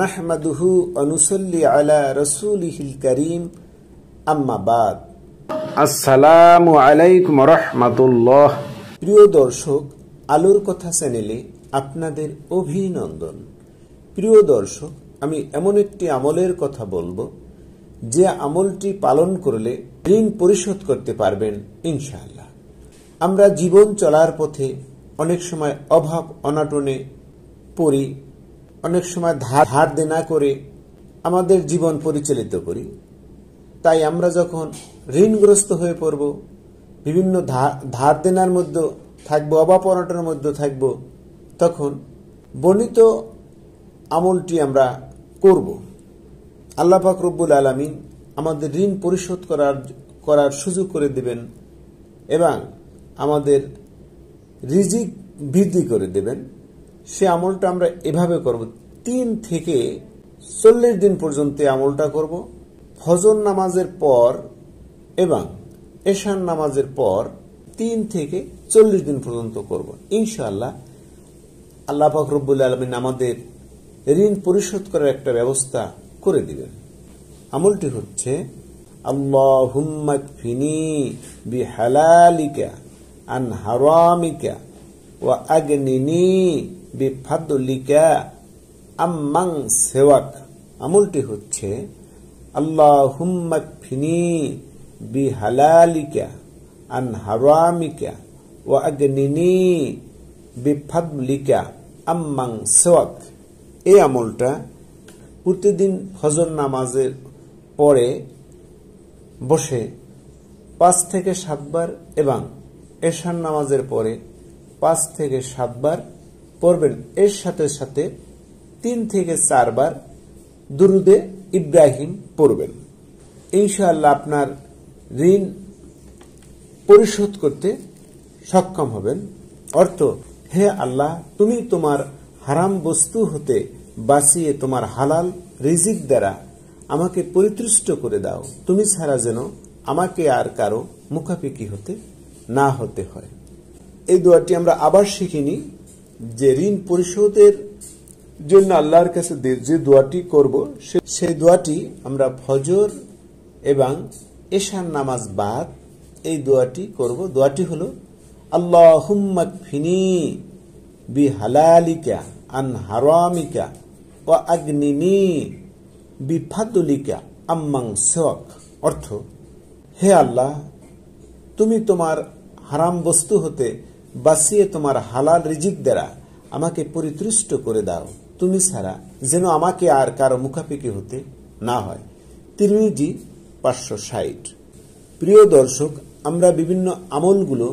নাহমাদুহু ওয়া নুসাল্লি আলা রাসূলিহিল কারীম আম্মা বাদ। আসসালামু আলাইকুম ওয়া রাহমাতুল্লাহ। প্রিয় দর্শক, আলোর কথা চ্যানেলে আপনাদের অভিনন্দন। প্রিয় দর্শক, আমি এমন একটি আমলের কথা বলবো যে আমলটি পালন করলে ঋণ পরিশোধ করতে পারবেন ইনশাআল্লাহ। আমরা জীবন চলার পথে অনেক সময় অভাব অনাটনে পড়ি, অনেক সময় ধার দেনা করে আমাদের জীবন পরিচালিত করি। তাই আমরা যখন ঋণগ্রস্ত হয়ে পড়ব, বিভিন্ন ধার দেনার মধ্যে থাকবো, অভাব অনাটনের মধ্যে থাকব, তখন বর্ণিত আমলটি আমরা করব। আল্লাহ পাক রব্বুল আলামিন আমাদের ঋণ পরিশোধ করার সুযোগ করে দিবেন এবং আমাদের রিজিক বৃদ্ধি করে দেবেন। সে আমলটা আমরা এভাবে করব। 3 থেকে 40 দিন পর্যন্ত আমলটা করব। ফজর নামাজের পর এবং এশার নামাজের পর 3 থেকে 40 দিন পর্যন্ত করব ইনশাআল্লাহ। আল্লাহ পাক রব্বুল আলামিন আমাদের ঋণ পরিশোধ করার একটা ব্যবস্থা করে দিবেন। আমলটি হচ্ছে আল্লাহুম্মা কফিনি বিহালালিকা আন হারামিকা ওয়া আগনিনি বিফাদলিকা আম্মান সিওয়াক। আমলটি হচ্ছে আল্লাহুম্মা কফিনি বিহালালিকা আন হারামিকা ওয়া আগনিনি বিফাদলিকা আম্মান সিওয়াক। এই আমলটা প্রতিদিন ফজর নামাজের পরে বসে 5 থেকে 7 বার এবং এশার নামাজের পরে 5 থেকে 7 বার পড়বেন। এর সাথে সাথে 3 থেকে 4 বার দুরুদে ইব্রাহিম পড়বেন। ইনশাআল্লাহ আপনার ঋণ পরিশোধ করতে সক্ষম হবেন। অর্থ, হে আল্লাহ, তুমি তোমার হারাম বস্তু হতে বাঁচিয়ে তোমার হালাল রিজিক দ্বারা আমাকে পরিতুষ্ট করে দাও। তুমি ছাড়া যেন আমাকে আর কারো মুখাপেক্ষি হতে না হতে হয়। এই দোয়াটি আমরা আবার শিখিনি যে ঋণ পরিশোধের জন্য আল্লাহর কাছে যে দোয়াটি করব, সেই দোয়াটি আমরা ফজর এবং এশার নামাজ বাদ এই দোয়াটি করব। দোয়াটি হলো আল্লাহুম্মা কফিনি বিহালালিকা আন হারামিকা ওয়া আগনিনি বিফাদলিকা আম্মান সিওয়াক। অর্থ, হে আল্লাহ, তুমি তোমার হারাম বস্তু হতে বাঁচিয়ে তোমার হালাল রিজিক দ্বারা আমাকে পরিতুষ্ট করে দাও। তুমি ছাড়া যেন আমাকে আর কারো মুখাপেক্ষি হতে না হয়। তিরমিজি 560। প্রিয় দর্শক, আমরা বিভিন্ন আমলগুলো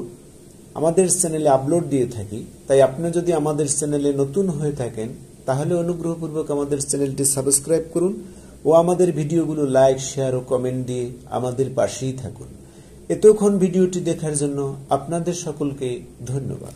আমাদের চ্যানেলে আপলোড দিয়ে থাকি। তাই আপনি যদি আমাদের চ্যানেলে নতুন হয়ে থাকেন তাহলে অনুগ্রহপূর্বক আমাদের চ্যানেলটি সাবস্ক্রাইব করুন ও আমাদের ভিডিওগুলো লাইক, শেয়ার ও কমেন্ট দিয়ে আমাদের পাশেই থাকুন। এতক্ষণ ভিডিওটি দেখার জন্য আপনাদের সকলকে ধন্যবাদ।